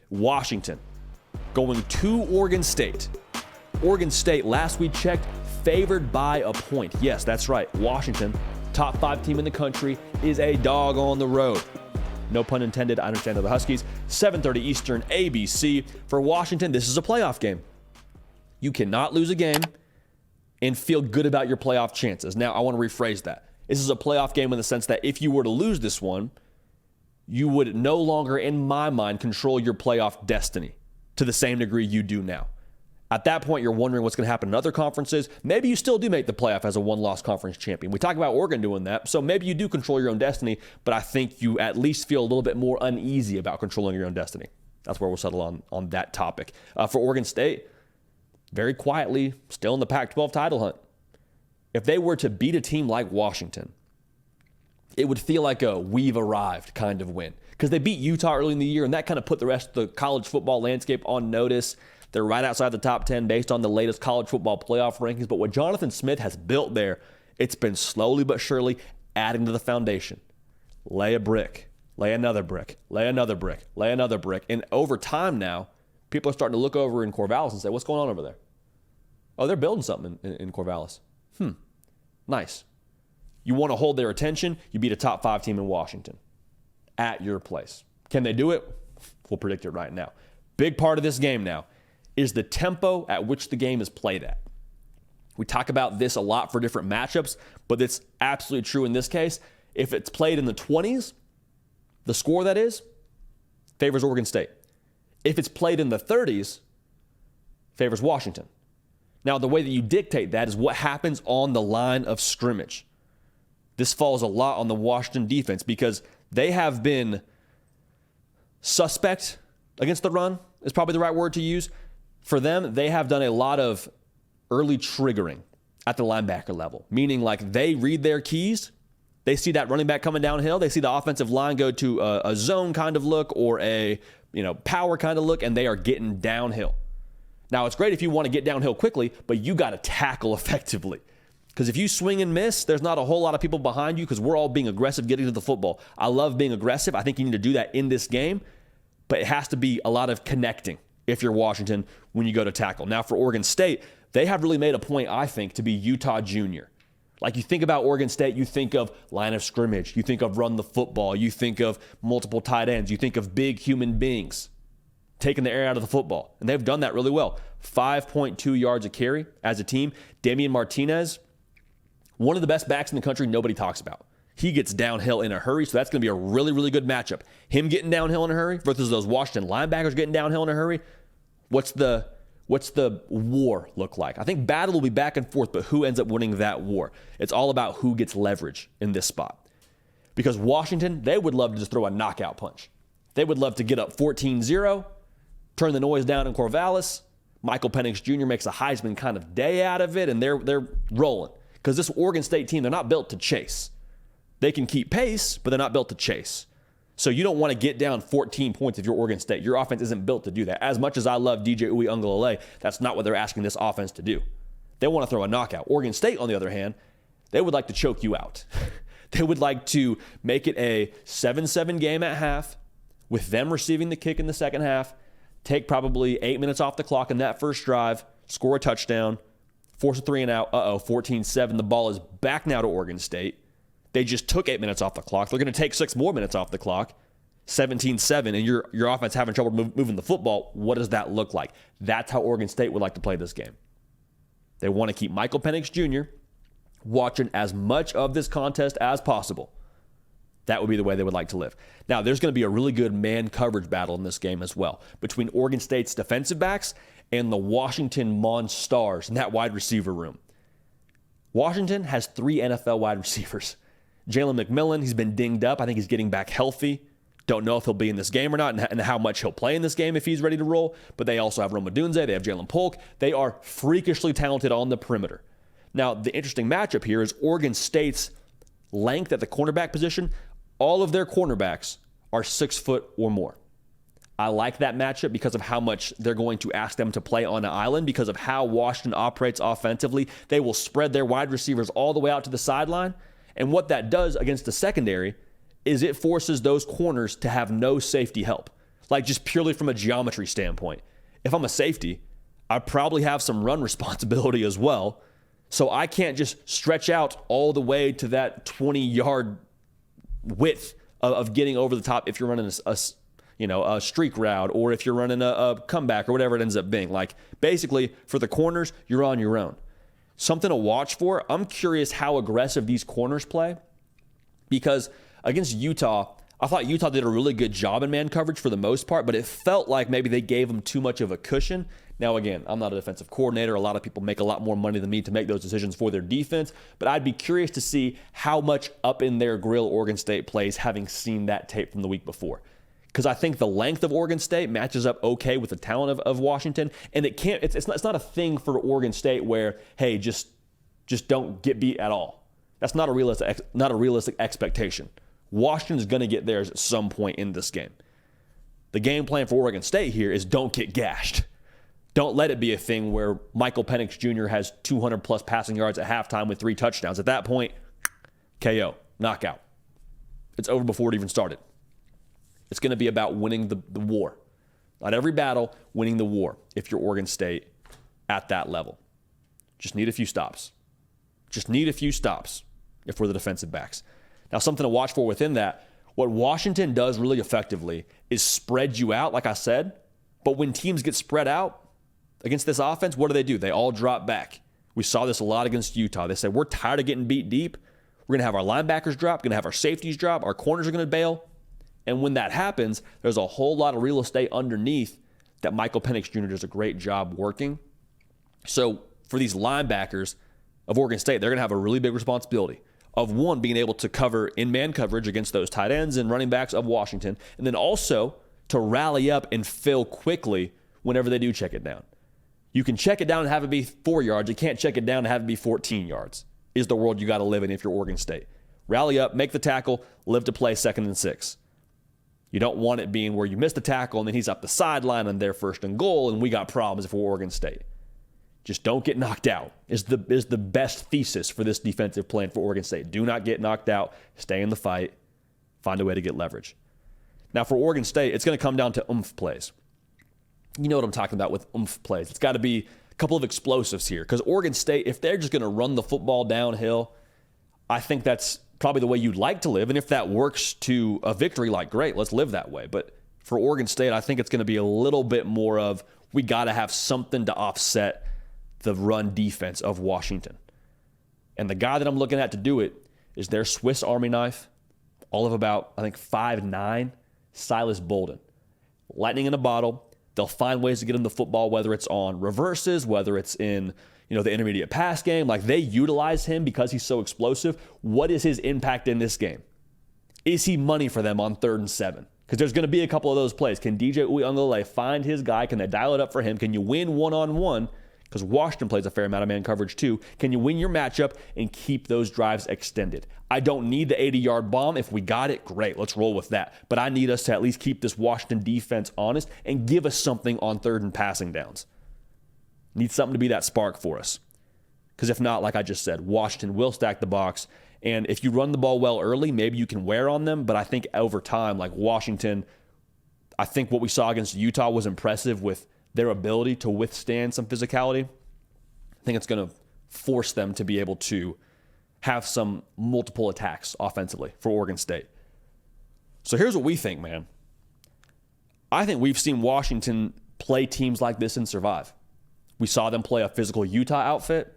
Washington going to Oregon State. Oregon State, last we checked, favored by a point. Yes, that's right. Washington, top 5 team in the country, is a dog on the road. No pun intended. I understand the Huskies. 7:30 Eastern, ABC. For Washington, this is a playoff game. You cannot lose a game and feel good about your playoff chances. Now, I want to rephrase that. This is a playoff game in the sense that if you were to lose this one, you would no longer, in my mind, control your playoff destiny to the same degree you do now. At that point, you're wondering what's going to happen in other conferences. Maybe you still do make the playoff as a one-loss conference champion. We talk about Oregon doing that, so maybe you do control your own destiny, but I think you at least feel a little bit more uneasy about controlling your own destiny. That's where we'll settle on that topic. For Oregon State, very quietly, still in the Pac-12 title hunt. If they were to beat a team like Washington, it would feel like a we've arrived kind of win, because they beat Utah early in the year, and that kind of put the rest of the college football landscape on notice. They're right outside the top 10 based on the latest college football playoff rankings. But what Jonathan Smith has built there, it's been slowly but surely adding to the foundation. Lay a brick, lay another brick, lay another brick, lay another brick. And over time now, people are starting to look over in Corvallis and say, what's going on over there? Oh, they're building something in Corvallis. Nice. You want to hold their attention, you beat a top 5 team in Washington at your place. Can they do it? We'll predict it right now. Big part of this game now is the tempo at which the game is played at. We talk about this a lot for different matchups, but it's absolutely true in this case. If it's played in the 20s, the score that is, favors Oregon State. If it's played in the 30s, favors Washington. Now, the way that you dictate that is what happens on the line of scrimmage. This falls a lot on the Washington defense because they have been suspect against the run, is probably the right word to use. For them, they have done a lot of early triggering at the linebacker level, meaning like they read their keys. They see that running back coming downhill. They see the offensive line go to a zone kind of look or a power kind of look, and they are getting downhill. Now, it's great if you want to get downhill quickly, but you got to tackle effectively. Because if you swing and miss, there's not a whole lot of people behind you because we're all being aggressive getting to the football. I love being aggressive. I think you need to do that in this game, but it has to be a lot of connecting if you're Washington when you go to tackle. Now, for Oregon State, they have really made a point, I think, to be Utah Junior. Like you think about Oregon State, you think of line of scrimmage, you think of run the football, you think of multiple tight ends, you think of big human beings taking the air out of the football. And they've done that really well. 5.2 yards a carry as a team. Damian Martinez, one of the best backs in the country nobody talks about. He gets downhill in a hurry, so that's going to be a really, really good matchup. Him getting downhill in a hurry versus those Washington linebackers getting downhill in a hurry. What's the war look like? I think battle will be back and forth, but who ends up winning that war? It's all about who gets leverage in this spot. Because Washington, they would love to just throw a knockout punch. They would love to get up 14-0, turn the noise down in Corvallis. Michael Penix Jr. makes a Heisman kind of day out of it, and they're rolling. Because this Oregon State team, they're not built to chase. They can keep pace, but they're not built to chase. So you don't want to get down 14 points if you're Oregon State. Your offense isn't built to do that. As much as I love DJ Uiagalelei, that's not what they're asking this offense to do. They want to throw a knockout. Oregon State, on the other hand, they would like to choke you out. They would like to make it a 7-7 game at half with them receiving the kick in the second half, take probably 8 minutes off the clock in that first drive, score a touchdown, force a 3-and-out. 14-7. The ball is back now to Oregon State. They just took 8 minutes off the clock. They're going to take 6 more minutes off the clock. 17-7, and your offense having trouble moving the football. What does that look like? That's how Oregon State would like to play this game. They want to keep Michael Penix Jr. watching as much of this contest as possible. That would be the way they would like to live. Now, there's going to be a really good man coverage battle in this game as well between Oregon State's defensive backs and the Washington Monstars in that wide receiver room. Washington has 3 NFL wide receivers. Jalen McMillan, he's been dinged up. I think he's getting back healthy. Don't know if he'll be in this game or not and how much he'll play in this game if he's ready to roll. But they also have Rome Odunze. They have Jalen Polk. They are freakishly talented on the perimeter. Now, the interesting matchup here is Oregon State's length at the cornerback position. All of their cornerbacks are 6 foot or more. I like that matchup because of how much they're going to ask them to play on an island, because of how Washington operates offensively. They will spread their wide receivers all the way out to the sideline. And what that does against the secondary is it forces those corners to have no safety help. like just purely from a geometry standpoint. If I'm a safety, I probably have some run responsibility as well. So I can't just stretch out all the way to that 20-yard width of getting over the top if you're running a streak route, or if you're running a comeback, or whatever it ends up being. Like, basically, for the corners, you're on your own. Something to watch for, I'm curious how aggressive these corners play, because against Utah, I thought Utah did a really good job in man coverage for the most part, but it felt like maybe they gave them too much of a cushion. Now, again, I'm not a defensive coordinator. A lot of people make a lot more money than me to make those decisions for their defense, but I'd be curious to see how much up in their grill Oregon State plays, having seen that tape from the week before. Because I think the length of Oregon State matches up okay with the talent of Washington, and it's not a thing for Oregon State where, hey, just don't get beat at all. That's not a realistic expectation. Washington's going to get theirs at some point in this game. The game plan for Oregon State here is don't get gashed. Don't let it be a thing where Michael Penix Jr. has 200-plus passing yards at halftime with 3 touchdowns. At that point, KO, knockout. It's over before it even started. It's going to be about winning the war. Not every battle, winning the war if you're Oregon State at that level. Just need a few stops. If we're the defensive backs. Now, something to watch for within that, what Washington does really effectively is spread you out, like I said. But when teams get spread out against this offense, what do? They all drop back. We saw this a lot against Utah. They said, we're tired of getting beat deep. We're going to have our linebackers drop, going to have our safeties drop, our corners are going to bail. And when that happens, there's a whole lot of real estate underneath that Michael Penix Jr. does a great job working. So for these linebackers of Oregon State, they're going to have a really big responsibility of, one, being able to cover in man coverage against those tight ends and running backs of Washington, and then also to rally up and fill quickly whenever they do check it down. You can check it down and have it be 4 yards. You can't check it down and have it be 14 yards, is the world you got to live in if you're Oregon State. Rally up, make the tackle, live to play 2nd and 6. You don't want it being where you miss the tackle and then he's up the sideline and they're 1st and goal and we got problems if we're Oregon State. Just don't get knocked out is the best thesis for this defensive plan for Oregon State. Do not get knocked out. Stay in the fight. Find a way to get leverage. Now, for Oregon State, it's going to come down to oomph plays. You know what I'm talking about with oomph plays. It's got to be a couple of explosives here, because Oregon State, if they're just going to run the football downhill, I think that's probably the way you'd like to live. And if that works to a victory, like, great, let's live that way. But for Oregon State, I think it's going to be a little bit more of, we got to have something to offset the run defense of Washington. And the guy that I'm looking at to do it is their Swiss Army knife, all of about, I think, 5'9", Silas Bolden. Lightning in a bottle. They'll find ways to get him the football, whether it's on reverses, whether it's in the intermediate pass game. Like, they utilize him because he's so explosive. What is his impact in this game? Is he money for them on 3rd and 7? Because there's going to be a couple of those plays. Can DJ Uiagalelei find his guy? Can they dial it up for him? Can you win one-on-one? Because Washington plays a fair amount of man coverage too. Can you win your matchup and keep those drives extended? I don't need the 80-yard bomb. If we got it, great. Let's roll with that. But I need us to at least keep this Washington defense honest and give us something on 3rd and passing downs. Need something to be that spark for us. Because if not, like I just said, Washington will stack the box. And if you run the ball well early, maybe you can wear on them. But I think over time, like Washington, I think what we saw against Utah was impressive with their ability to withstand some physicality. I think it's going to force them to be able to have some multiple attacks offensively for Oregon State. So here's what we think, man. I think we've seen Washington play teams like this and survive. We saw them play a physical Utah outfit,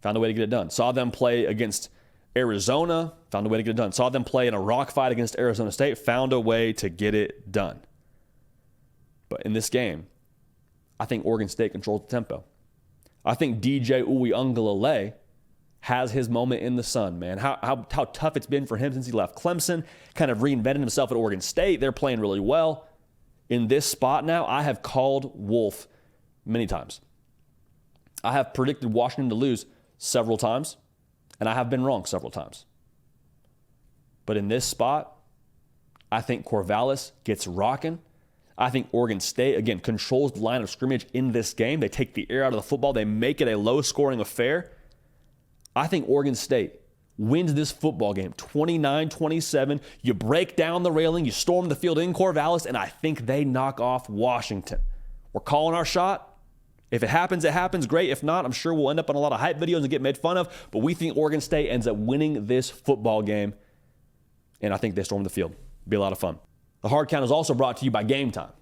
found a way to get it done. Saw them play against Arizona, found a way to get it done. Saw them play in a rock fight against Arizona State, found a way to get it done. But in this game, I think Oregon State controls the tempo. I think DJ Uiagalelei has his moment in the sun, man. How tough it's been for him since he left Clemson, kind of reinvented himself at Oregon State. They're playing really well. In this spot now, I have called Wolf many times. I have predicted Washington to lose several times, and I have been wrong several times. But in this spot, I think Corvallis gets rocking. I think Oregon State, again, controls the line of scrimmage in this game. They take the air out of the football. They make it a low-scoring affair. I think Oregon State wins this football game 29-27. You break down the railing, you storm the field in Corvallis, and I think they knock off Washington. We're calling our shot. If it happens, it happens. Great. If not, I'm sure we'll end up on a lot of hype videos and get made fun of. But we think Oregon State ends up winning this football game. And I think they storm the field. Be a lot of fun. The Hard Count is also brought to you by GameTime.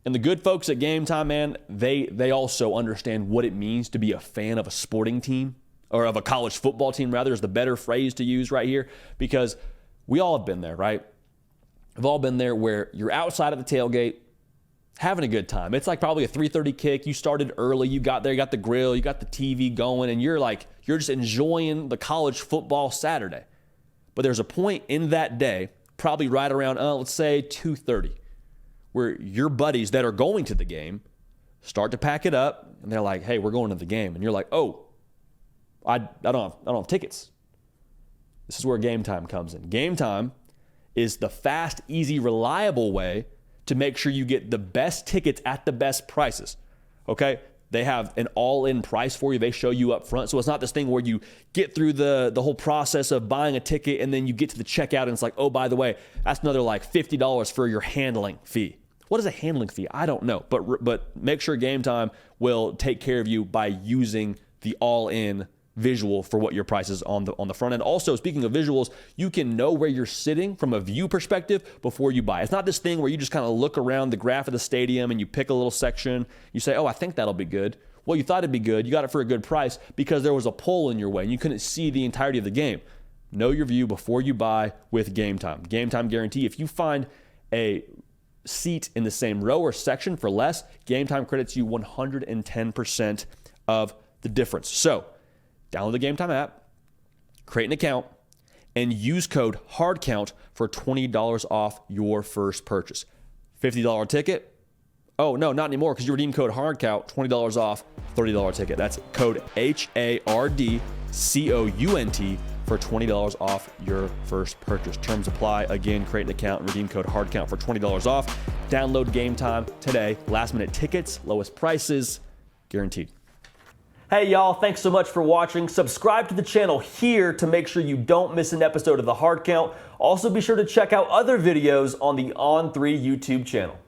And the good folks at GameTime, man, they also understand what it means to be a fan of a sporting team, or of a college football team, rather, is the better phrase to use right here, because we all have been there, right? We've all been there where you're outside of the tailgate, having a good time. It's like probably a 3:30 kick. You started early. You got there, you got the grill, you got the TV going, and you're just enjoying the college football Saturday. But there's a point in that day, probably right around, let's say 2:30, where your buddies that are going to the game start to pack it up, and they're like, hey, we're going to the game. And you're like, oh, I don't have tickets. This is where GameTime comes in. GameTime is the fast, easy, reliable way to make sure you get the best tickets at the best prices, okay? They have an all-in price for you. They show you up front. So it's not this thing where you get through the whole process of buying a ticket and then you get to the checkout and it's like, oh, by the way, that's another like $50 for your handling fee. What is a handling fee? I don't know. But make sure GameTime will take care of you by using the all-in visual for what your price is on the front end. Also, speaking of visuals, you can know where you're sitting from a view perspective before you buy. It's not this thing where you just kind of look around the graph of the stadium and you pick a little section. You say, oh, I think that'll be good. Well, you thought it'd be good. You got it for a good price because there was a pole in your way and you couldn't see the entirety of the game. Know your view before you buy with GameTime. GameTime guarantee. If you find a seat in the same row or section for less, GameTime credits you 110% of the difference. So, download the GameTime app, create an account, and use code HARDCOUNT for $20 off your first purchase. $50 ticket? Oh, no, not anymore, because you redeem code HARDCOUNT, $20 off, $30 ticket. That's code HARDCOUNT for $20 off your first purchase. Terms apply. Again, create an account and redeem code HARDCOUNT for $20 off. Download GameTime today. Last minute tickets, lowest prices, guaranteed. Hey y'all, thanks so much for watching. Subscribe to the channel here to make sure you don't miss an episode of The Hard Count. Also be sure to check out other videos on the On3 YouTube channel.